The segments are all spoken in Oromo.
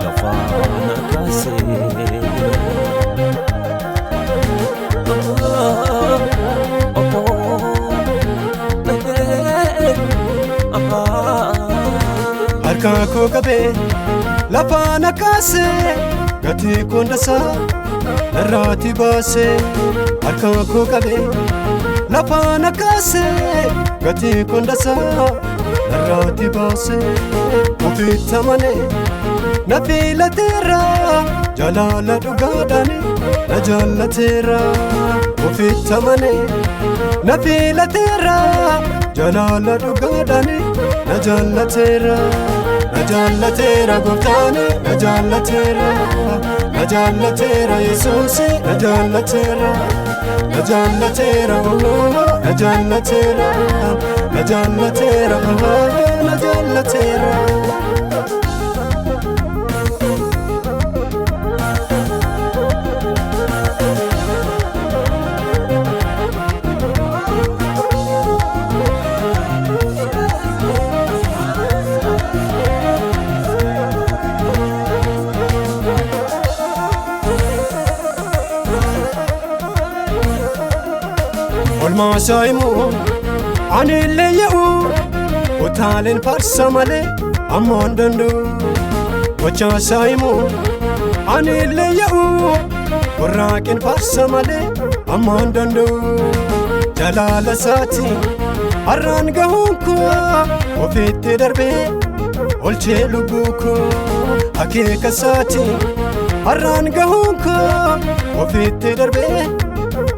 lafana kase harka ko qabe lafana kase gati kondasa narrati baase harka ko qabe lafana kase gati kondasa narrati baase ufitamane nafila tera jalala dugadane na jalla tera ufitamane nafila tera jalala dugadane na jalla tera goftane na jalla tera yesus na jalla tera oh na jalla tera oh na jalla tera olma saimu anille yeu utalen parsamale amondandu wacha saimu anille yeu qurraqin parsamale amondandu jalala sati arran gahunku ofitti darbe olche lubuku akeka sati arran gahunku ofitti darbe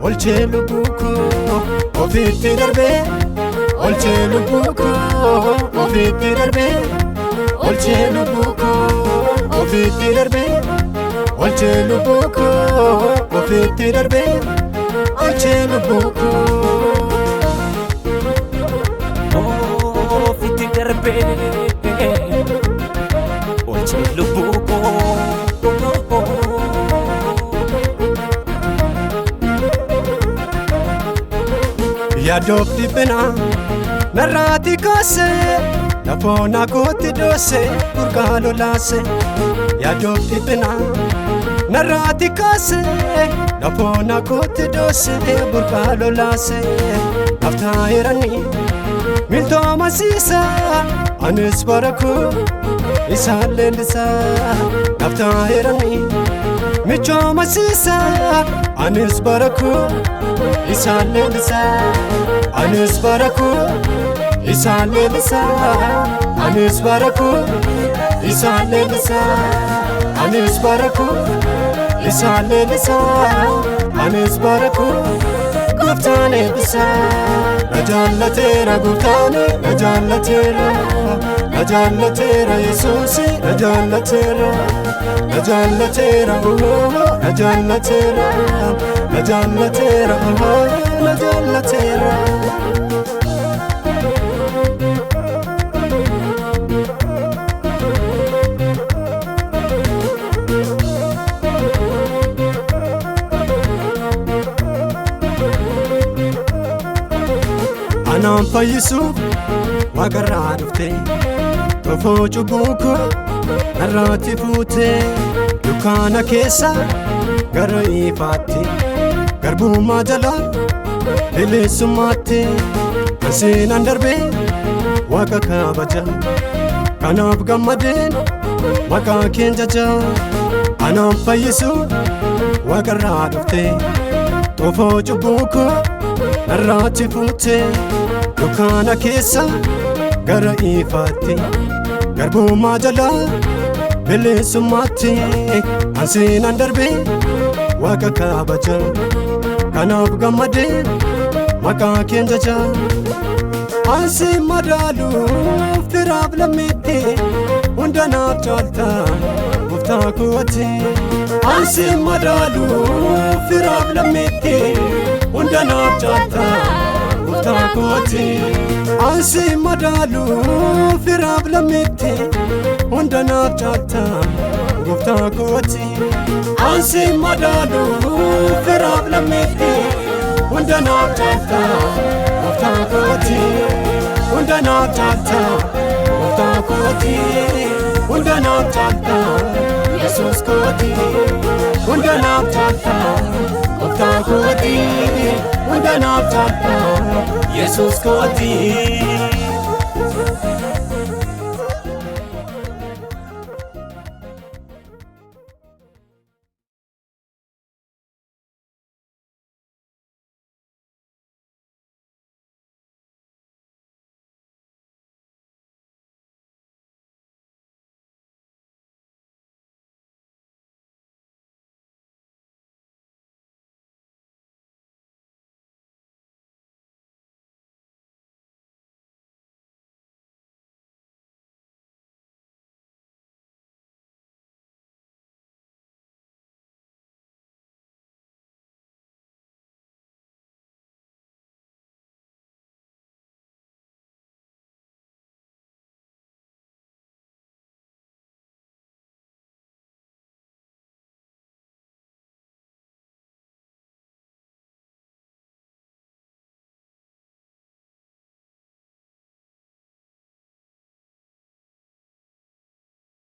olche lubuku ofitti darbe olche lubuku ofitti darbe olche lubuku ofitti darbe olche lubuku ofitti darbe olche lubuku ofitti darbe olche lubuku yadofti bena narrati kase lafona koti dose kurkalo lase yadofti bena narrati kase lafona koti dose kurkalo lase aftairani milto masisa anis baraku isalendisa aftairani micho masisa anis baraku isalendisa anis baraku isalendisa anis baraku isalendisa anis baraku isalendisa anis baraku guftane bisa najalla tera guftane najalla tera yesus najalla tera oh najalla tera oh najalla tera anam fayisu magarra dufte tofo cubuku narrati fute dukana kesa gara ifatti garbuma jala lilisumatti asinan darbe waka kabaja kanaf gammaden waka kenjaja anam fayisu magarra dufte tofo cubuku narrati fute dukana kesa gara ifatti garbuma jala lilisumatti asinan darbe waka kabaja kanaf gammaden waka kenjaja ansi madalu firab lamite undana chalta gufta kuwati ansi madalu firab lamite undana chalta gufta kuwati ansi madalu firab lamite undana chalta gufta kuwati ansi madalu firab lamite undana chalta gufta kuwati undana chalta gufta kuwati hundanaaf jaalta Yesuus kooti hundanaaf jaalta gooftaa kooti hundanaaf jaalta Yesuus kooti.